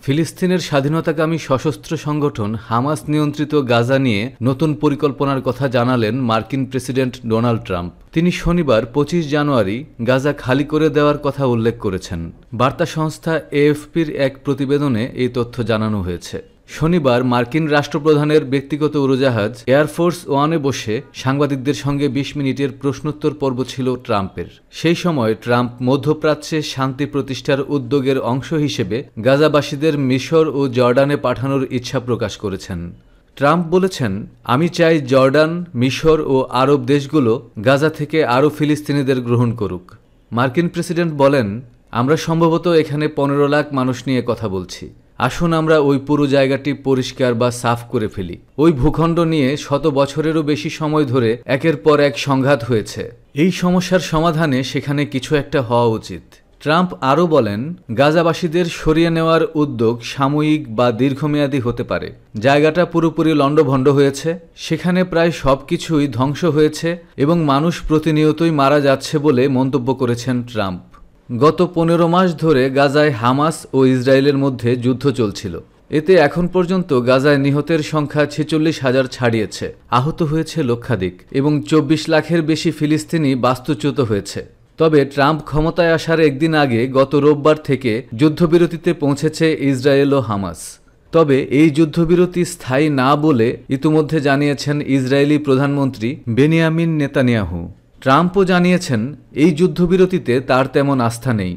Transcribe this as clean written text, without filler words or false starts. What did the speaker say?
ফিলিস্তিনের স্বাধীনতাকামী সশস্ত্র সংগঠন হামাস নিয়ন্ত্রিত গাজা নিয়ে নতুন পরিকল্পনার কথা জানালেন মার্কিন প্রেসিডেন্ট ডোনাল্ড ট্রাম্প। তিনি শনিবার 25 জানুয়ারি গাজা খালি করে দেওয়ার কথা উল্লেখ করেছেন। বার্তা সংস্থা এএফপির এক প্রতিবেদনে এই তথ্য জানানো হয়েছে। শনিবার মার্কিন রাষ্ট্রপ্রধানের ব্যক্তিগত উড়োজাহাজ এয়ারফোর্স ওয়ানে বসে সাংবাদিকদের সঙ্গে 20 মিনিটের প্রশ্নোত্তর পর্ব ছিল ট্রাম্পের। সেই সময় ট্রাম্প মধ্যপ্রাচ্যে শান্তি প্রতিষ্ঠার উদ্যোগের অংশ হিসেবে গাজাবাসীদের মিশর ও জর্ডানে পাঠানোর ইচ্ছা প্রকাশ করেছেন। ট্রাম্প বলেছেন, আমি চাই জর্ডান, মিশর ও আরব দেশগুলো গাজা থেকে আরও ফিলিস্তিনিদের গ্রহণ করুক। মার্কিন প্রেসিডেন্ট বলেন, আমরা সম্ভবত এখানে 15 লাখ মানুষ নিয়ে কথা বলছি। আসুন আমরা ওই পুরো জায়গাটি পরিষ্কার বা সাফ করে ফেলি। ওই ভূখণ্ড নিয়ে শত বছরেরও বেশি সময় ধরে একের পর এক সংঘাত হয়েছে। এই সমস্যার সমাধানে সেখানে কিছু একটা হওয়া উচিত। ট্রাম্প আরও বলেন, গাজাবাসীদের সরিয়ে নেওয়ার উদ্যোগ সাময়িক বা দীর্ঘমেয়াদী হতে পারে। জায়গাটা পুরোপুরি লণ্ডভণ্ড হয়েছে, সেখানে প্রায় সব কিছুই ধ্বংস হয়েছে এবং মানুষ প্রতিনিয়তই মারা যাচ্ছে বলে মন্তব্য করেছেন ট্রাম্প। গত 15 মাস ধরে গাজায় হামাস ও ইসরায়েলের মধ্যে যুদ্ধ চলছিল। এতে এখন পর্যন্ত গাজায় নিহতের সংখ্যা 46,000 ছাড়িয়েছে, আহত হয়েছে লক্ষাধিক এবং 24 লাখের বেশি ফিলিস্তিনি বাস্তুচ্যুত হয়েছে। তবে ট্রাম্প ক্ষমতায় আসার একদিন আগে গত রোববার থেকে যুদ্ধবিরতিতে পৌঁছেছে ইসরায়েল ও হামাস। তবে এই যুদ্ধবিরতি স্থায়ী না বলে ইতিমধ্যে জানিয়েছেন ইসরায়েলি প্রধানমন্ত্রী বেনিয়ামিন নেতানিয়াহু। ট্রাম্পও জানিয়েছেন, এই যুদ্ধবিরতিতে তার তেমন আস্থা নেই।